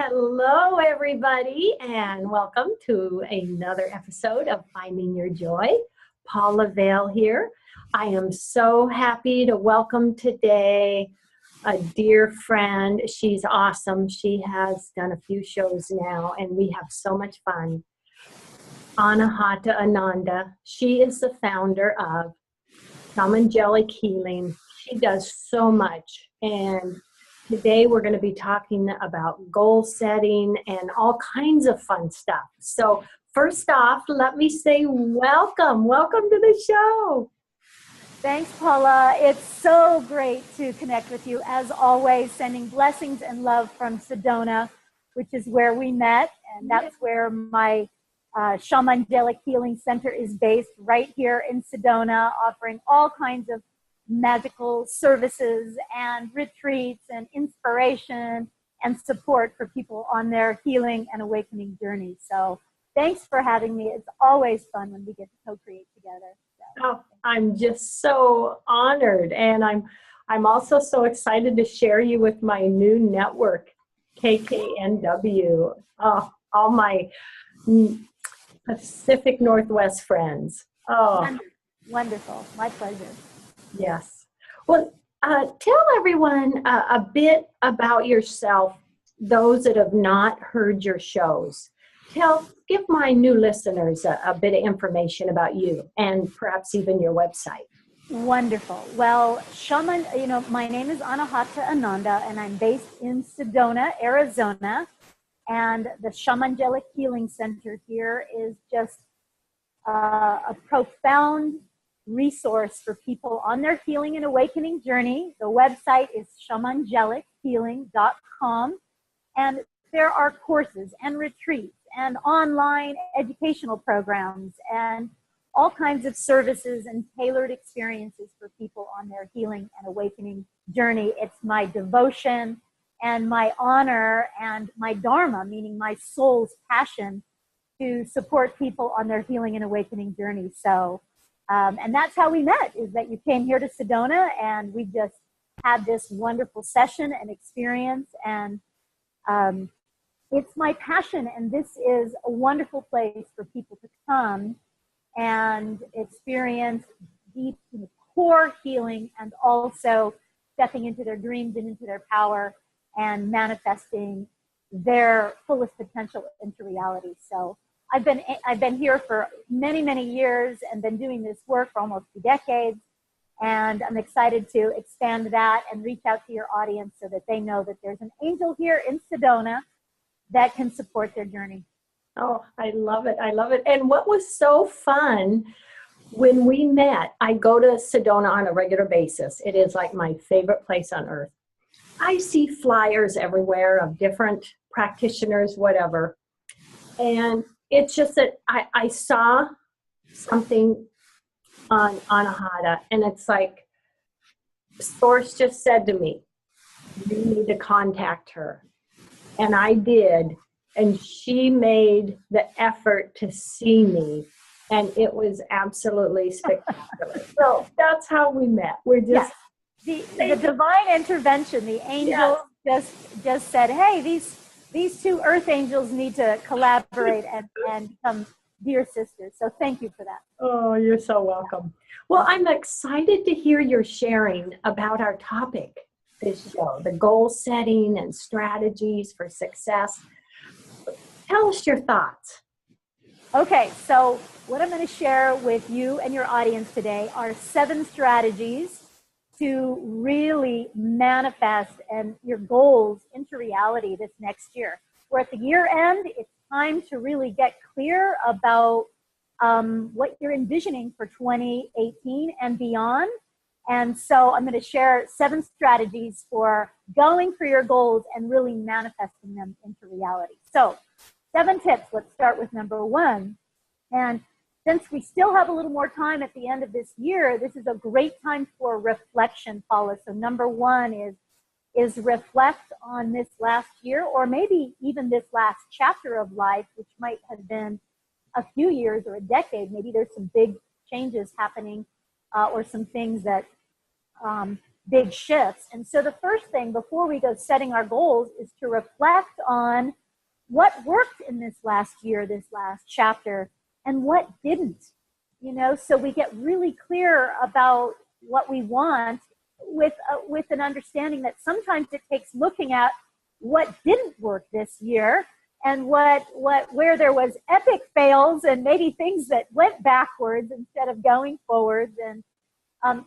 Hello, everybody, and welcome to another episode of Finding Your Joy. Paula Vail here. I am so happy to welcome today a dear friend. She's awesome. She has done a few shows now, and we have so much fun. Anahata Ananda. She is the founder of Shamangelic Healing. She does so much, and today we're going to be talking about goal setting and all kinds of fun stuff. So first off, let me say welcome. Welcome to the show. Thanks, Paula. It's so great to connect with you. As always, sending blessings and love from Sedona, which is where we met. And that's where my Shamangelic Healing Center is based, right here in Sedona, offering all kinds of magical services and retreats and inspiration and support for people on their healing and awakening journey. So thanks for having me. It's always fun when we get to co-create together. So, oh, I'm just so honored, and I'm also so excited to share you with my new network, KKNW. Oh, all my Pacific Northwest friends. Oh, wonderful. My pleasure. Yes. Well, tell everyone a bit about yourself, those that have not heard your shows. Give my new listeners a bit of information about you and perhaps even your website. Wonderful. Well, my name is Anahata Ananda, and I'm based in Sedona, Arizona. And the Shamangelic Healing Center here is just a profound resource for people on their healing and awakening journey. The website is shamangelichealing.com, and there are courses and retreats and online educational programs and all kinds of services and tailored experiences for people on their healing and awakening journey. It's my devotion and my honor and my dharma, meaning my soul's passion, to support people on their healing and awakening journey. So and that's how we met, is that you came here to Sedona, and we just had this wonderful session and experience. And it's my passion, and this is a wonderful place for people to come and experience deep core healing, and also stepping into their dreams and into their power and manifesting their fullest potential into reality. So I've been here for many, many years and been doing this work for almost 2 decades. And I'm excited to expand that and reach out to your audience so that they know that there's an angel here in Sedona that can support their journey. Oh, I love it. I love it. And what was so fun when we met, I go to Sedona on a regular basis. It is like my favorite place on earth. I see flyers everywhere of different practitioners, whatever. And it's just that I saw something on Anahata, and it's like, Source just said to me, you need to contact her. And I did, and she made the effort to see me, and it was absolutely spectacular. So that's how we met. We're just... Yes. The divine intervention, the angel just said, hey, these two earth angels need to collaborate and become dear sisters. So thank you for that. Oh, you're so welcome. Well, I'm excited to hear your sharing about our topic this show, the goal setting and strategies for success. Tell us your thoughts. Okay, so what I'm going to share with you and your audience today are 7 strategies to really manifest and your goals into reality this next year. We're at the year end. It's time to really get clear about what you're envisioning for 2018 and beyond. And so I'm going to share 7 strategies for going for your goals and really manifesting them into reality. So 7 tips. Let's start with number 1. And since we still have a little more time at the end of this year, this is a great time for reflection, Paula. So number 1 is reflect on this last year, or maybe even this last chapter of life, which might have been a few years or a decade. Maybe there's some big changes happening or some things that big shifts. And so the first thing before we go setting our goals is to reflect on what worked in this last year, this last chapter, and what didn't. So we get really clear about what we want with an understanding that sometimes it takes looking at what didn't work this year and where there was epic fails and maybe things that went backwards instead of going forwards. And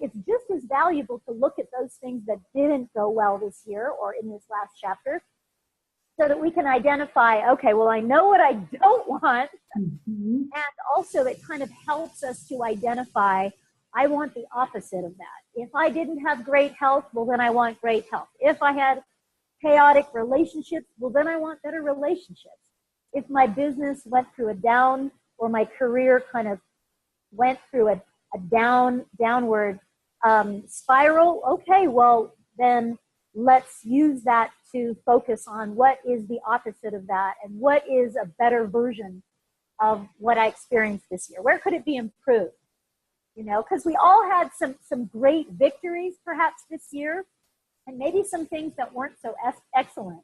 it's just as valuable to look at those things that didn't go well this year or in this last chapter, so that we can identify, okay, well, I know what I don't want. Mm-hmm. And also it kind of helps us to identify, I want the opposite of that. If I didn't have great health, well, then I want great health. If I had chaotic relationships, well, then I want better relationships. If my business went through a down, or my career kind of went through a downward spiral, okay, well, then let's use that to focus on what is the opposite of that and what is a better version of what I experienced this year. Where could it be improved? Because we all had some great victories perhaps this year, and maybe some things that weren't so excellent.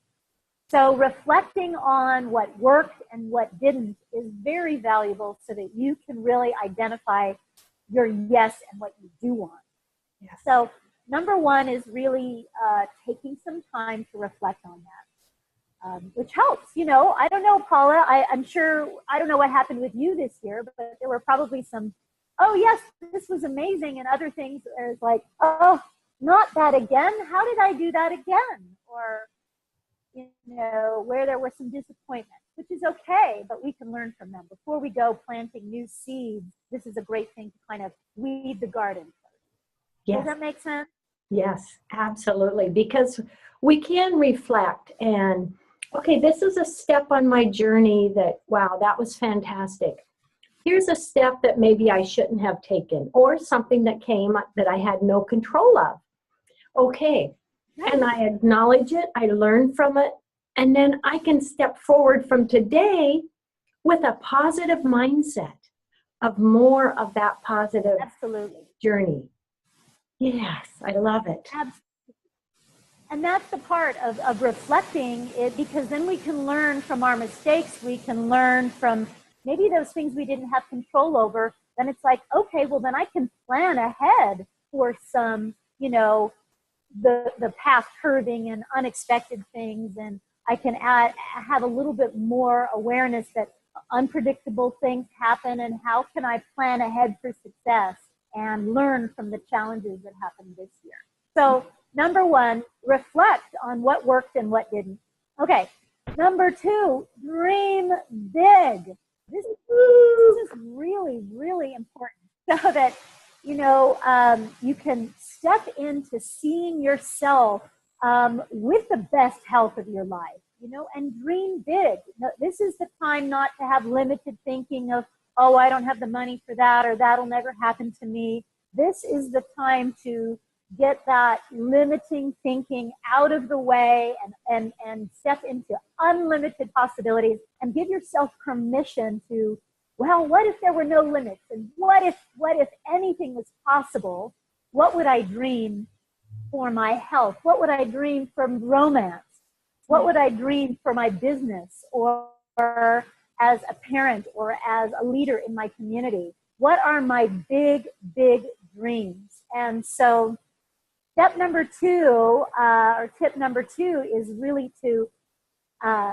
So reflecting on what worked and what didn't is very valuable, so that you can really identify your yes and what you do want. Yeah. So number one is really taking some time to reflect on that, which helps. I don't know, Paula, I'm sure, I don't know what happened with you this year, but there were probably some, oh yes, this was amazing, and other things is like, oh, not that again. How did I do that again? Or, where there were some disappointments, which is okay, but we can learn from them. Before we go planting new seeds, this is a great thing to kind of weed the garden first. Yes. Does that make sense? Yes, absolutely. Because we can reflect and, okay, this is a step on my journey that, wow, that was fantastic. Here's a step that maybe I shouldn't have taken, or something that came that I had no control of. Okay, and I acknowledge it, I learn from it, and then I can step forward from today with a positive mindset of more of that positive journey. Yes, I love it. Absolutely. And that's the part of reflecting it, because then we can learn from our mistakes. We can learn from maybe those things we didn't have control over. Then it's like, okay, well, then I can plan ahead for some, the path curving and unexpected things. And I can have a little bit more awareness that unpredictable things happen, and how can I plan ahead for success and learn from the challenges that happened this year. So number one, reflect on what worked and what didn't. Okay. Number two, dream big. This is really, really important, so that, you can step into seeing yourself with the best health of your life, and dream big. This is the time not to have limited thinking of, oh, I don't have the money for that, or that'll never happen to me. This is the time to get that limiting thinking out of the way and step into unlimited possibilities, and give yourself permission to, well, what if there were no limits? And what if anything was possible? What would I dream for my health? What would I dream from romance? What would I dream for my business, or as a parent, or as a leader in my community? What are my big, big dreams? And so step number two, or tip number two, is really to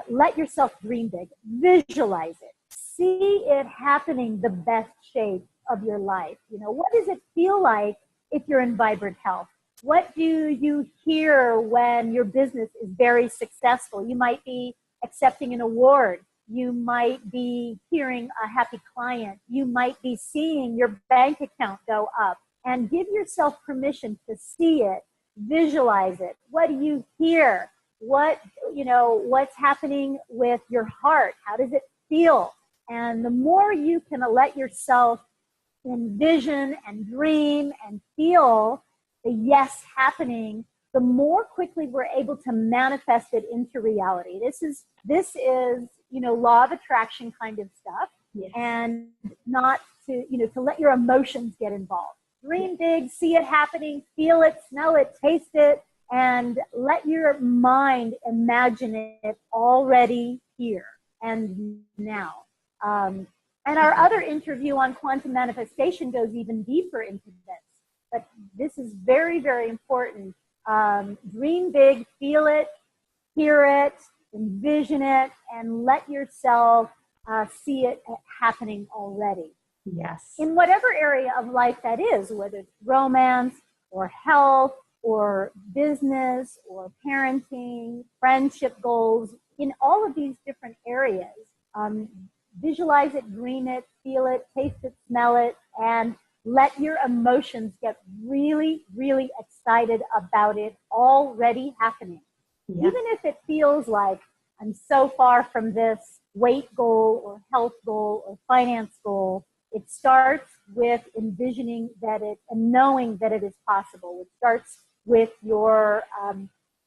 let yourself dream big. Visualize it. See it happening the best shape of your life. What does it feel like if you're in vibrant health? What do you hear when your business is very successful? You might be accepting an award. You might be hearing a happy client. You might be seeing your bank account go up. And give yourself permission to see it, visualize it. What do you hear? What's happening with your heart? How does it feel? And the more you can let yourself envision and dream and feel the yes happening, the more quickly we're able to manifest it into reality. This is law of attraction kind of stuff. Yes. And not to let your emotions get involved. Dream big, see it happening, feel it, smell it, taste it, and let your mind imagine it already here and now. And our other interview on quantum manifestation goes even deeper into this. But this is very, very important. Dream big, feel it, hear it, envision it, and let yourself see it happening already. Yes. In whatever area of life that is, whether it's romance or health or business or parenting, friendship goals, in all of these different areas, visualize it, dream it, feel it, taste it, smell it, and let your emotions get really, really excited about it already happening. Yes. Even if it feels like I'm so far from this weight goal or health goal or finance goal, it starts with envisioning that it and knowing that it is possible. It starts with your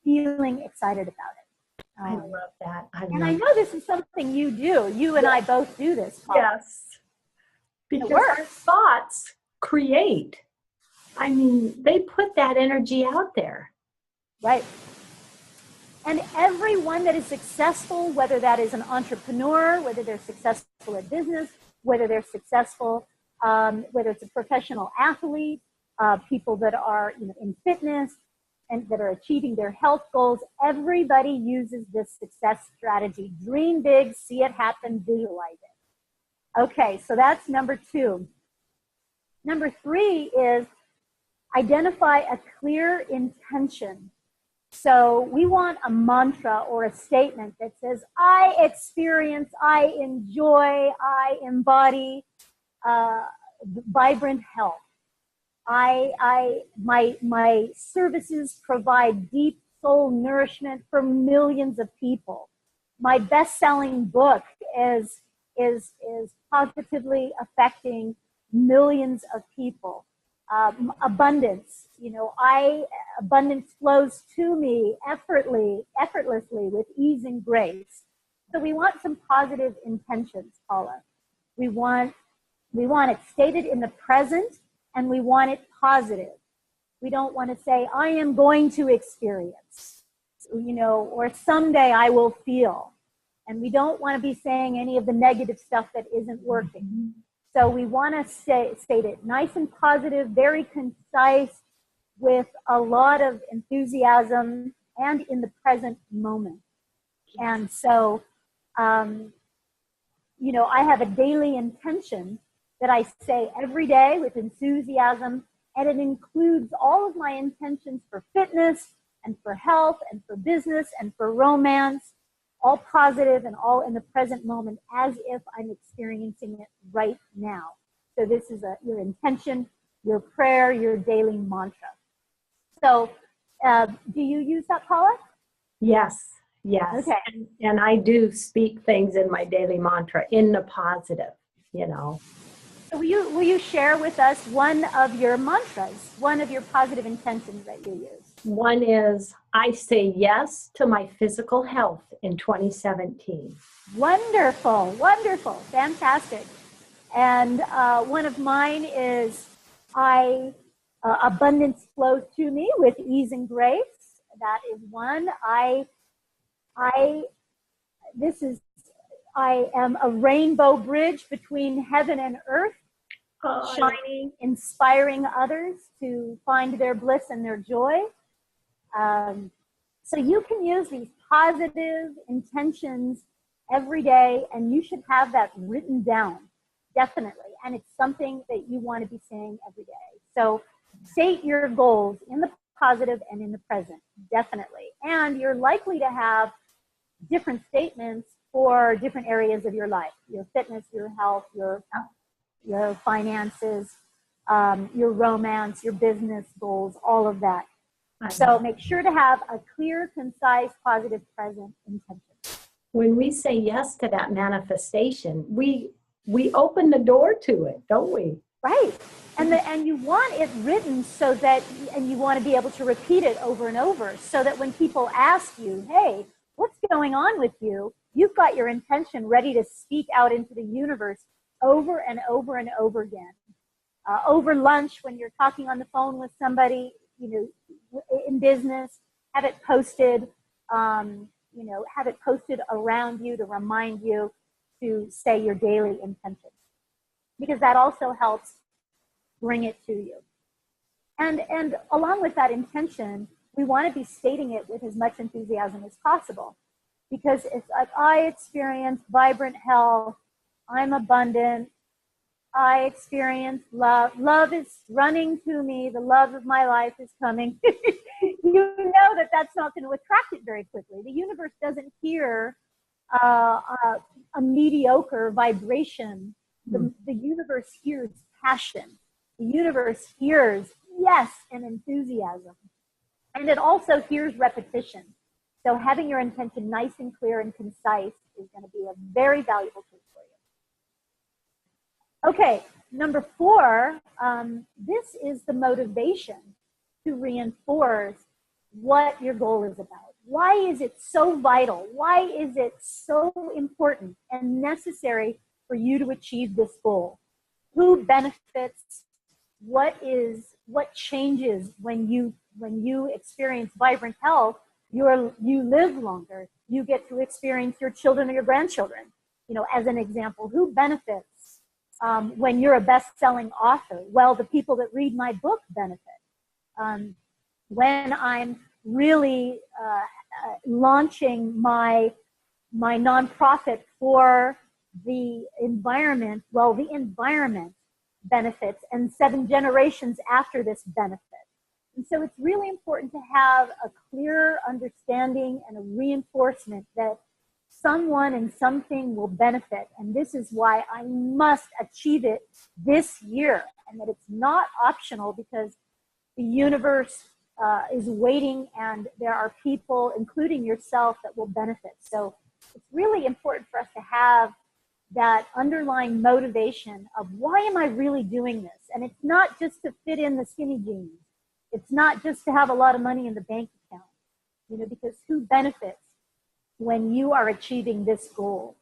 feeling excited about it. I love that. I know this is something you do. You and I both do this, Paula. Yes. Because our thoughts create. I mean, they put that energy out there. Right. And everyone that is successful, whether that is an entrepreneur, whether they're successful at business, whether they're successful, whether it's a professional athlete, people that are in fitness, and that are achieving their health goals, everybody uses this success strategy. Dream big, see it happen, visualize it. Okay, so that's number 2. Number 3 is identify a clear intention. So we want a mantra or a statement that says, I experience, I enjoy, I embody vibrant health. My services provide deep soul nourishment for millions of people. My best-selling book is positively affecting millions of people. Abundance, abundance flows to me effortlessly with ease and grace. So we want some positive intentions, Paula. We want it stated in the present, and we want it positive. We don't want to say, I am going to experience, or someday I will feel. And we don't want to be saying any of the negative stuff that isn't working. Mm-hmm. So we want to state it nice and positive, very concise, with a lot of enthusiasm and in the present moment. And so, I have a daily intention that I say every day with enthusiasm, and it includes all of my intentions for fitness and for health and for business and for romance, all positive and all in the present moment as if I'm experiencing it right now. So this is your intention, your prayer, your daily mantra. So do you use that, Paula? Yes. Yes. Okay. And I do speak things in my daily mantra in the positive, So will you share with us one of your mantras, one of your positive intentions that you use? One is, I say yes to my physical health in 2017. Wonderful, wonderful, fantastic. And one of mine is, abundance flows to me with ease and grace. That is one. I am a rainbow bridge between heaven and earth, shining, inspiring others to find their bliss and their joy. So you can use these positive intentions every day, and you should have that written down, definitely. And it's something that you want to be saying every day. So state your goals in the positive and in the present, definitely. And you're likely to have different statements for different areas of your life, your fitness, your health, your finances, your romance, your business goals, all of that. So make sure to have a clear, concise, positive, present intention. When we say yes to that manifestation, we open the door to it, don't we? Right. And you want it written so that, and you want to be able to repeat it over and over so that when people ask you, hey, what's going on with you? You've got your intention ready to speak out into the universe over and over and over again. over lunch when you're talking on the phone with somebody, you know, in business, have it posted, you know, have it posted around you to remind you to say your daily intention, because that also helps bring it to you. And along with that intention, we want to be stating it with as much enthusiasm as possible, because it's like, I experience vibrant health, I'm abundant, I experience love, love is running to me, the love of my life is coming. You know that that's not going to attract it very quickly. The universe doesn't hear a mediocre vibration. The universe hears passion. The universe hears yes and enthusiasm. And it also hears repetition. So having your intention nice and clear and concise is going to be a very valuable tool for you. Okay, number 4, this is the motivation to reinforce what your goal is about. Why is it so vital? Why is it so important and necessary for you to achieve this goal? Who benefits? What changes when you experience vibrant health? You live longer. You get to experience your children or your grandchildren. You know, as an example, who benefits when you're a best-selling author? Well, the people that read my book benefit. When I'm really launching my nonprofit for the environment, well, the environment benefits, and 7 generations after this benefit. And so it's really important to have a clear understanding and a reinforcement that someone and something will benefit. And this is why I must achieve it this year, and that it's not optional, because the universe is waiting, and there are people, including yourself, that will benefit. So it's really important for us to have that underlying motivation of, why am I really doing this? And it's not just to fit in the skinny jeans. It's not just to have a lot of money in the bank account, you know, because who benefits when you are achieving this goal?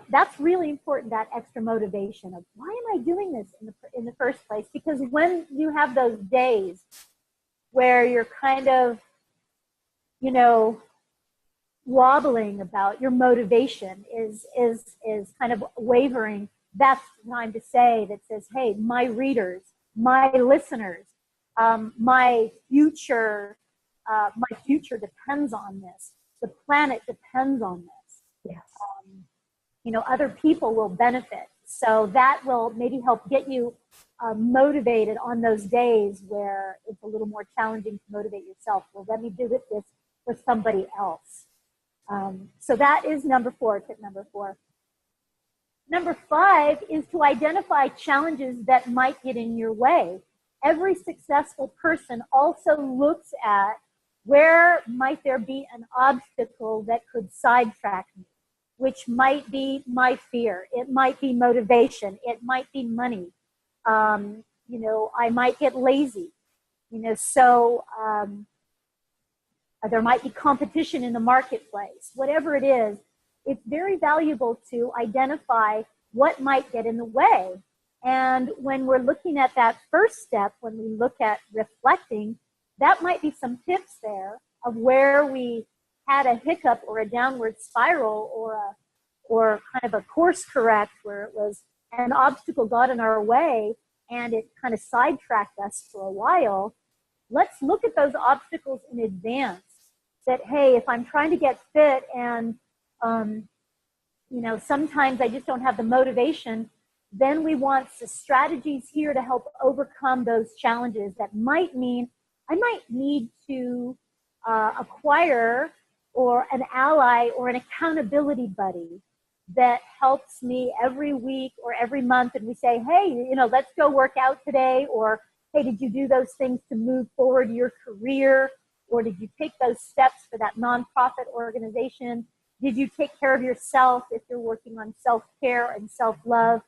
That's really important, that extra motivation of, why am I doing this in the first place? Because when you have those days where you're kind of, you know, wobbling about your motivation is kind of wavering, that's the time to say, that says, hey, my readers, my listeners, my future depends on this. The planet depends on this. Yes. You know, other people will benefit. So that will maybe help get you motivated on those days where it's a little more challenging to motivate yourself. Well, let me do this for somebody else. So that is number 4, tip number 4. Number 5 is to identify challenges that might get in your way. Every successful person also looks at, where might there be an obstacle that could sidetrack me, which might be my fear. It might be motivation. It might be money. You know, I might get lazy. You know, so there might be competition in the marketplace. Whatever it is, it's very valuable to identify what might get in the way. And when we're looking at that first step, when we look at reflecting, that might be some tips there of where we had a hiccup or a downward spiral, or kind of a course correct, where it was an obstacle got in our way and it kind of sidetracked us for a while. Let's look at those obstacles in advance. That, hey, if I'm trying to get fit and, you know, sometimes I just don't have the motivation, then we want the strategies here to help overcome those challenges. That might mean I might need to acquire or an ally or an accountability buddy that helps me every week or every month. And we say, hey, you know, let's go work out today. Or, hey, did you do those things to move forward your career? Or did you take those steps for that nonprofit organization? Did you take care of yourself if you're working on self-care and self-love?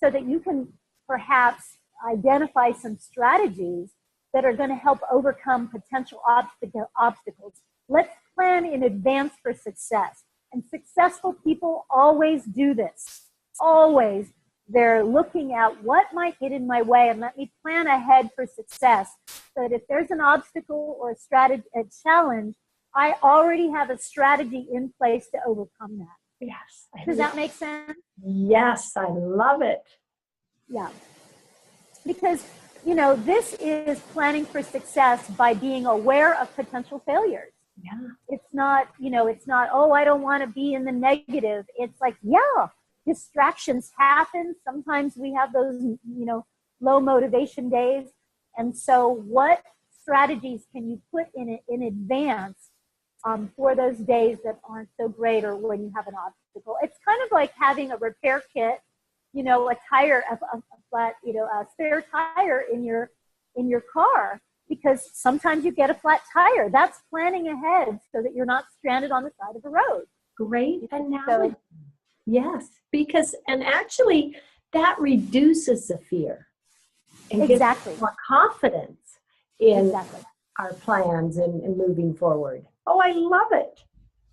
So that you can perhaps identify some strategies that are going to help overcome potential obstacles. Let's plan in advance for success. And successful people always do this. Always They're looking at what might get in my way and let me plan ahead for success. So that if there's an obstacle or a challenge, I already have a strategy in place to overcome that. Yes. Does that make sense? Yes, I love it. Yeah. Because, this is planning for success by being aware of potential failures. Yeah. It's not, oh, I don't want to be in the negative. It's like, yeah, distractions happen. Sometimes we have those, low motivation days. And so what strategies can you put in advance for those days that aren't so great or when you have an obstacle? It's kind of like having a repair kit, a tire, a flat, a spare tire in your car, because sometimes you get a flat tire. That's planning ahead so that you're not stranded on the side of the road. Great analogy. Yes, and actually that reduces the fear and gives us more confidence in our plans and moving forward. Oh, I love it.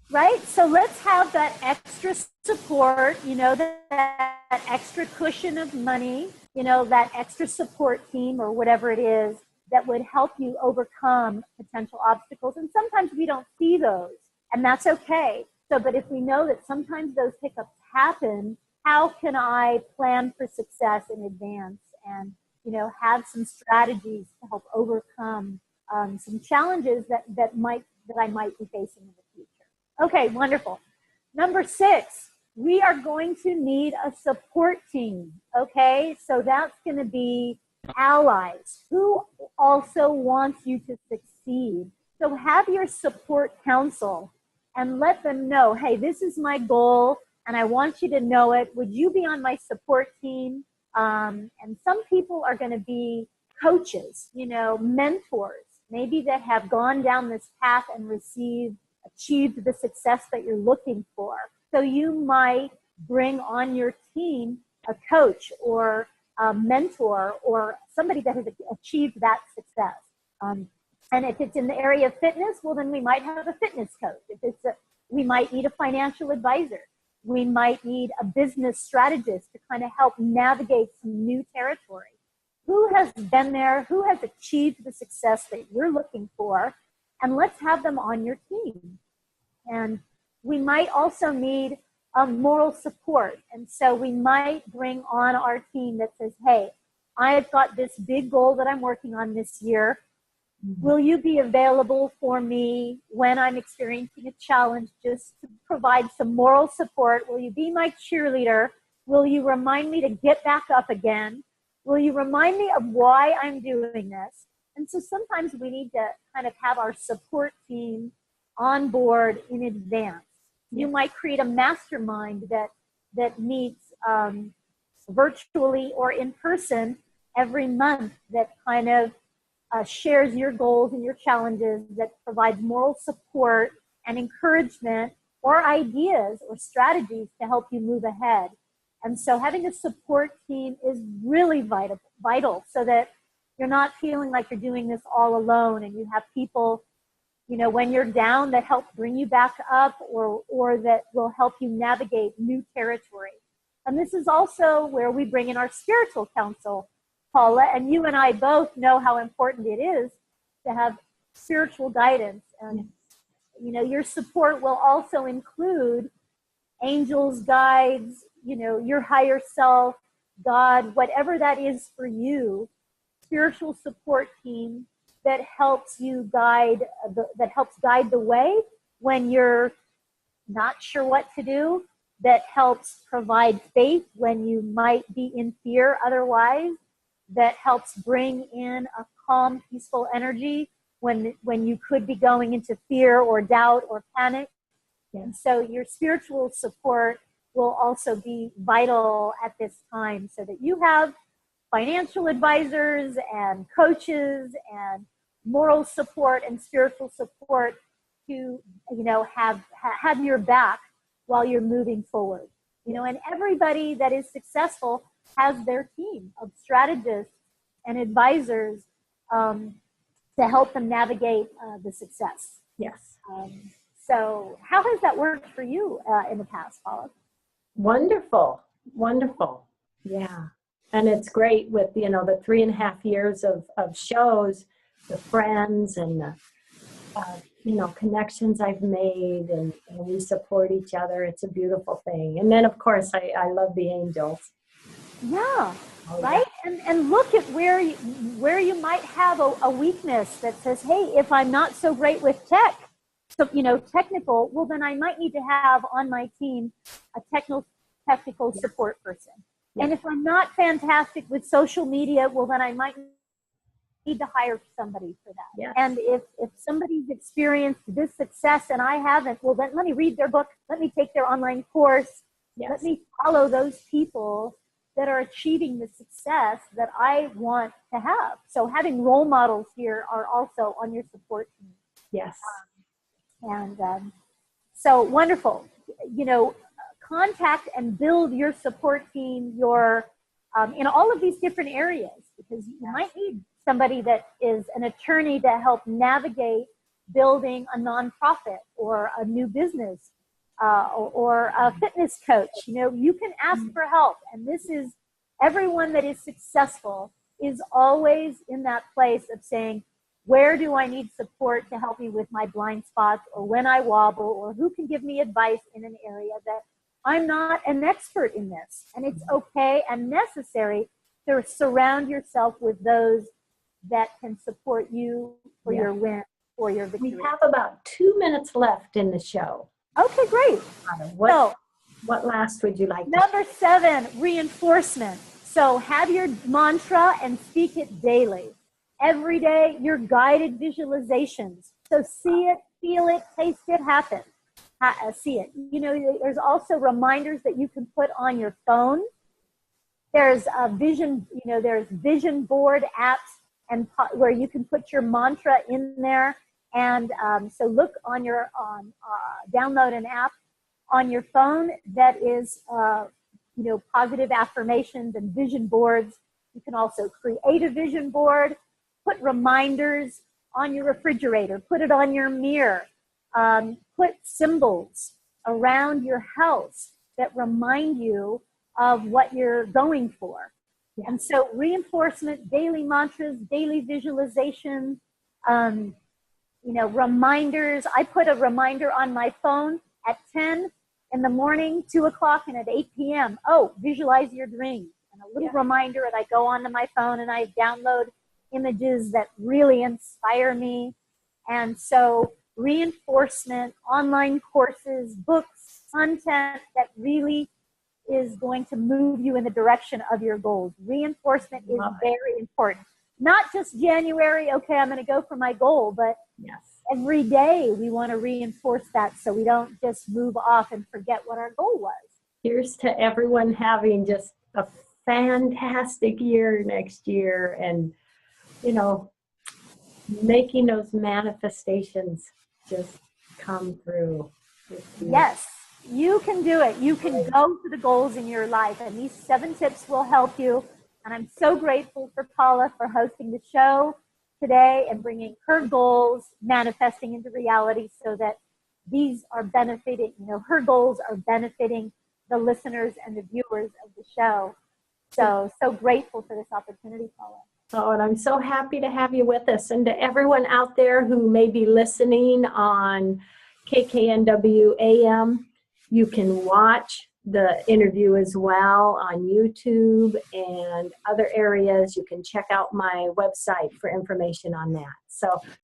Right? So let's have that extra support, that extra cushion of money, that extra support team or whatever it is that would help you overcome potential obstacles. And sometimes we don't see those, and that's okay. So, but if we know that sometimes those hiccups happen, how can I plan for success in advance and, have some strategies to help overcome some challenges that I might be facing in the future? Okay, wonderful. Number 6, we are going to need a support team. Okay, so that's going to be allies who also wants you to succeed. So have your support council and let them know, hey, this is my goal and I want you to know it. Would you be on my support team? And some people are going to be coaches, mentors, maybe that have gone down this path and achieved the success that you're looking for. So you might bring on your team a coach or a mentor or somebody that has achieved that success. And if it's in the area of fitness, well, then we might have a fitness coach. We might need a financial advisor. We might need a business strategist to kind of help navigate some new territory. Who has been there? Who has achieved the success that you're looking for? And let's have them on your team. And we might also need moral support. And so we might bring on our team that says, hey, I've got this big goal that I'm working on this year. Will you be available for me when I'm experiencing a challenge, just to provide some moral support? Will you be my cheerleader? Will you remind me to get back up again? Will you remind me of why I'm doing this? And so sometimes we need to kind of have our support team on board in advance. You might create a mastermind that meets virtually or in person every month that kind of shares your goals and your challenges, that provides moral support and encouragement or ideas or strategies to help you move ahead. And so having a support team is really vital so that you're not feeling like you're doing this all alone, and you have people, when you're down, that help bring you back up or that will help you navigate new territory. And this is also where we bring in our spiritual counsel, Paula, and you and I both know how important it is to have spiritual guidance. And, your support will also include angels, guides, your higher self, God, whatever that is for you, spiritual support team that helps you guide the way when you're not sure what to do, that helps provide faith when you might be in fear otherwise, that helps bring in a calm, peaceful energy when you could be going into fear or doubt or panic. Yeah. And so your spiritual support will also be vital at this time, so that you have financial advisors and coaches and moral support and spiritual support to, have your back while you're moving forward. And everybody that is successful has their team of strategists and advisors to help them navigate the success. Yes. So how has that worked for you in the past, Paula? Wonderful. Wonderful. Yeah. And it's great with, the 3.5 years of shows, the friends and the, connections I've made, and we support each other. It's a beautiful thing. And then, of course, I love the angels. Yeah, Oh, right. And look at where you might have a weakness that says, hey, if I'm not so great with tech, so technical, well then I might need to have on my team a technical support person. Yes. And if I'm not fantastic with social media, well then I might need to hire somebody for that. Yes. And if somebody's experienced this success and I haven't, well then let me read their book, let me take their online course, Yes. let me follow those people that are achieving the success that I want to have. So having role models here are also on your support team. Yes. And so wonderful. Contact and build your support team, in all of these different areas, because you might need somebody that is an attorney to help navigate building a nonprofit or a new business, or a fitness coach. You can ask for help. And this is, everyone that is successful is always in that place of saying, where do I need support to help me with my blind spots, or when I wobble, or who can give me advice in an area that I'm not an expert in this. And it's okay and necessary to surround yourself with those that can support you for your win, for your victory. We have about 2 minutes left in the show. Okay, great. What last would you like to Number 7, reinforcement. So have your mantra and speak it daily. Every day, your guided visualizations. So see it, feel it, taste it, happen. See it. There's also reminders that you can put on your phone. There's a vision, there's vision board apps and where you can put your mantra in there. And so look download an app on your phone that is, positive affirmations and vision boards. You can also create a vision board, put reminders on your refrigerator, put it on your mirror, put symbols around your house that remind you of what you're going for. Yeah. And so reinforcement, daily mantras, daily visualization, reminders. I put a reminder on my phone at 10 in the morning, 2 o'clock, and at 8 p.m. Oh, visualize your dreams. And a little reminder, and I go onto my phone and I download images that really inspire me. And so reinforcement, online courses, books, content that really is going to move you in the direction of your goals. Reinforcement is very important. Not just January, okay, I'm going to go for my goal, but every day we want to reinforce that so we don't just move off and forget what our goal was. Here's to everyone having just a fantastic year next year, and making those manifestations just come through. Yes, you can do it. You can go for the goals in your life, and these 7 tips will help you. And I'm so grateful for Paula for hosting the show today and bringing her goals manifesting into reality, so that these are benefiting, her goals are benefiting the listeners and the viewers of the show. So grateful for this opportunity, Paula. Oh, and I'm so happy to have you with us. And to everyone out there who may be listening on KKNW AM, you can watch the interview as well on YouTube and other areas. You can check out my website for information on that. So